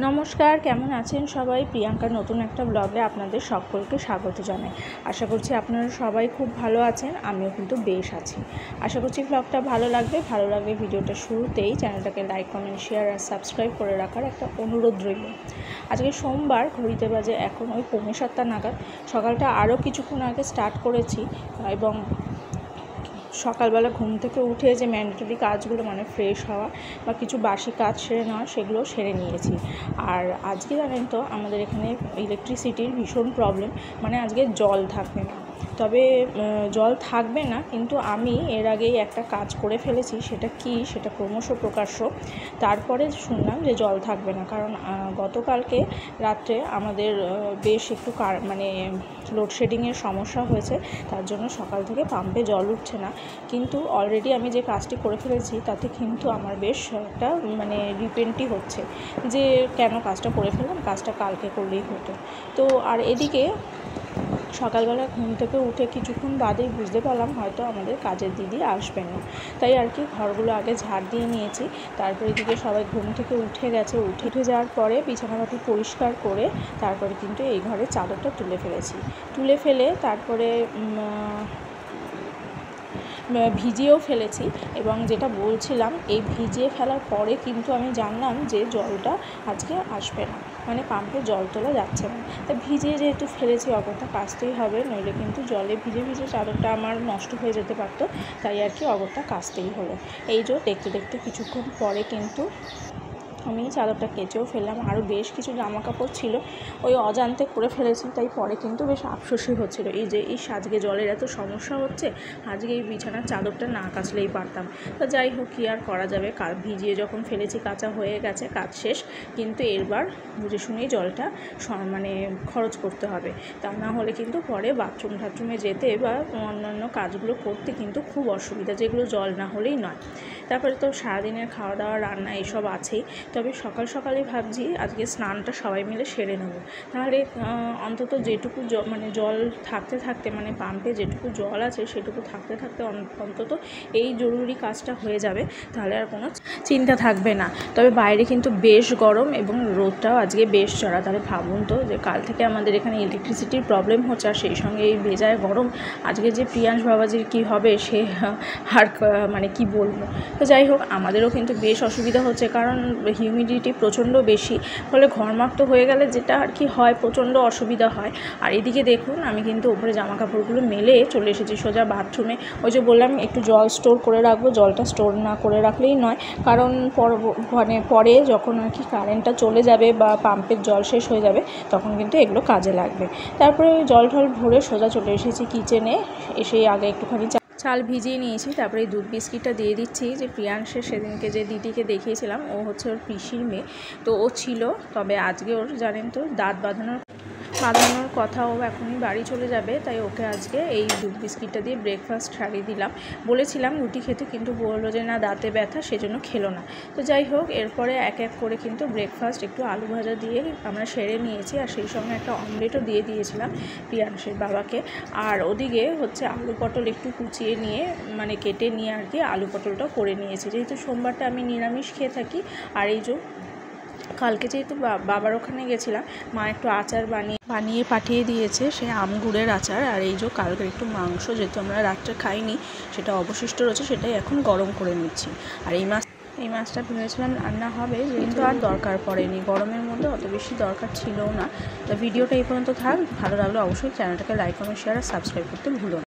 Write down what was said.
নমস্কার, কেমন আছেন সবাই? প্রিয়াঙ্কার নতুন একটা ব্লগে আপনাদের সকলকে স্বাগত জানাই। আশা করছি আপনারা সবাই খুব ভালো আছেন, আমিও কিন্তু বেশ আছি। আশা করছি ব্লগটা ভালো লাগলে ভিডিওটা শুরুতেই চ্যানেলটাকে লাইক, কমেন্ট, শেয়ার আর সাবস্ক্রাইব করে রাখার একটা অনুরোধ রইল। আজকে সোমবার, ঘড়িতে বাজে এখন ওই 6:45 নাগাদ। সকালটা আরও কিছুক্ষণ আগে স্টার্ট করেছি এবং সকালবেলা ঘুম থেকে উঠে যে ম্যান্ডেটরি কাজগুলো মানে ফ্রেশ হওয়া বা কিছু বাসি কাজ সেরে নেওয়া, সেগুলো সেরে নিয়েছি। আর আজকে জানেন তো আমাদের এখানে ইলেকট্রিসিটির ভীষণ প্রবলেম, মানে আজকে জল থাকবে না। তবে জল থাকবে না, কিন্তু আমি এর আগেই একটা কাজ করে ফেলেছি। সেটা কি, সেটা ক্রমশ প্রকাশ্য। তারপরে শুনলাম যে জল থাকবে না, কারণ গতকালকে রাত্রে আমাদের বেশ একটু মানে লোডশেডিংয়ের সমস্যা হয়েছে। তার জন্য সকাল থেকে পাম্পে জল উঠছে না। কিন্তু অলরেডি আমি যে কাজটি করে ফেলেছি তাতে কিন্তু আমার বেশ একটা মানে রিপেন্টই হচ্ছে যে কেন কাজটা করে ফেললাম, কাজটা কালকে করলেই হতো। তো আর এদিকে সকালবেলা ঘুম থেকে উঠে কিছুক্ষণ বাদেই বুঝতে পারলাম হয়তো আমাদের কাজের দিদি আসবেন না। তাই আর কি ঘরগুলো আগে ঝাড় দিয়ে নিয়েছি। তারপরে এদিকে সবাই ঘুম থেকে উঠে গেছে। উঠে যাওয়ার পরে বিছানাপাতি পরিষ্কার করে তারপরে কিন্তু এই ঘরের চাদরটা তুলে ফেলে তারপরে ভিজিয়েও ফেলেছি। এবং যেটা বলছিলাম, এই ভিজিয়ে ফেলার পরে কিন্তু আমি জানলাম যে জলটা আজকে আসবে না, মানে পাম্পে জল তোলা যাচ্ছে না। তা ভিজিয়ে যেহেতু ফেলেছি, অগত্যা কাচতেই হবে, নইলে কিন্তু জলে ভিজে চাদরটা আমার নষ্ট হয়ে যেতে পারতো। তাই আর কি অগত্যা কাচতেই হলো। এই যে দেখতে কিছুক্ষণ পরে কিন্তু আমি চাদরটা কেচেও ফেললাম। আরও বেশ কিছু জামা কাপড় ছিল, ওই অজান্তে করে ফেলেছি। তাই পরে কিন্তু বেশ আফসোসই হচ্ছিলো, আজকে জলের এত সমস্যা হচ্ছে, আজকে এই বিছানার চাদরটা না কাচলেই পারতাম। তো যাই হোক, কী আর করা যাবে, ভিজিয়ে যখন ফেলেছি, কাচা হয়ে গেছে, কাজ শেষ। কিন্তু এরবার বুঝে শুনেই জলটা মানে খরচ করতে হবে, তা না হলে কিন্তু পরে বাথরুমে যেতে বা অন্যান্য কাজগুলো করতে কিন্তু খুব অসুবিধা, যেগুলো জল না হলেই নয়। তারপরে তো সারাদিনের খাওয়া দাওয়া, রান্না এসব আছেই। তবে সকালে ভাবছি আজকে স্নানটা সবাই মিলে সেরে নেব। তাহলে অন্তত যেটুকু মানে জল থাকতে মানে পাম্পে যেটুকু জল আছে সেটুকু থাকতে অন্তত এই জরুরি কাজটা হয়ে যাবে। তাহলে আর কোনো চিন্তা থাকবে না। তবে বাইরে কিন্তু বেশ গরম এবং রোদটাও আজকে বেশ চড়া। তাহলে ভাবুন তো, যে কাল থেকে আমাদের এখানে ইলেকট্রিসিটির প্রবলেম হচ্ছে, আর সেই সঙ্গে এই ভেজায় গরম। আজকে যে প্রিয়াংশ বাবাজির কী হবে সে আর মানে কি বলবো। তো যাই হোক, আমাদেরও কিন্তু বেশ অসুবিধা হচ্ছে, কারণ হিউমিডিটি প্রচণ্ড বেশি, ফলে ঘরমাক্ত হয়ে গেলে যেটা আর কি হয়, প্রচণ্ড অসুবিধা হয়। আর এদিকে দেখুন, আমি কিন্তু উপরে জামা কাপড়গুলো মেলে চলে এসেছি সোজা বাথরুমে। ওই যে বললাম একটু জল স্টোর করে রাখবো, জলটা স্টোর না করে রাখলেই নয়, কারণ মানে পরে যখন আর কি কারেন্টটা চলে যাবে বা পাম্পের জল শেষ হয়ে যাবে, তখন কিন্তু এগুলো কাজে লাগবে। তারপরে জল ঠল ভরে সোজা চলে এসেছি কিচেনে। এসেই আগে একটুখানি চাল ভিজিয়ে নিয়েছি। তারপরে এই দুধ বিস্কিটটা দিয়ে দিচ্ছি। যে প্রিয়াংশের সেদিনকে যে দিদিকে দেখিয়েছিলাম, ও হচ্ছে ওর পিসির মেয়ে, তো ও ছিল। তবে আজকে ওর জানেন তো দাঁত বাঁধানোর কথা, ও এখনই বাড়ি চলে যাবে। তাই ওকে আজকে এই দুধ বিস্কিটটা দিয়ে ব্রেকফাস্ট সারিয়ে দিলাম। বলেছিলাম রুটি খেতে, কিন্তু বললো যে না, দাঁতে ব্যথা, সেজন্য খেলো না। তো যাই হোক, এরপরে এক করে কিন্তু ব্রেকফাস্ট একটু আলু ভাজা দিয়ে আমরা সেরে নিয়েছি। আর সেই সঙ্গে একটা অমলেটও দিয়ে দিয়েছিলাম প্রিয়াংশের বাবাকে। আর ওদিকে হচ্ছে আলু পটল একটু কুচিয়ে নিয়ে, মানে কেটে নিয়ে আর কি আলু পটলটাও করে নিয়েছি। যেহেতু সোমবারটা আমি নিরামিষ খেয়ে থাকি। আর এই যে কালকে যেহেতু বাবার ওখানে গেছিলাম, মা একটু আচার বানিয়ে পাঠিয়ে দিয়েছে, সে আমগুড়ের আচার। আর এই যে কালকের একটু মাংস, যেহেতু আমরা রাত্রে খাইনি, সেটা অবশিষ্ট রয়েছে, সেটাই এখন গরম করে নিচ্ছি। আর এই মাছটা ভেবেছিলাম রান্না হবে, কিন্তু আর দরকার পড়েনি, গরমের মধ্যে অত বেশি দরকার ছিল না। তো ভিডিওটা এই পর্যন্ত থাক। ভালো লাগলে অবশ্যই চ্যানেলটাকে লাইক, কমেন্ট, শেয়ার আর সাবস্ক্রাইব করতে ভুলো না।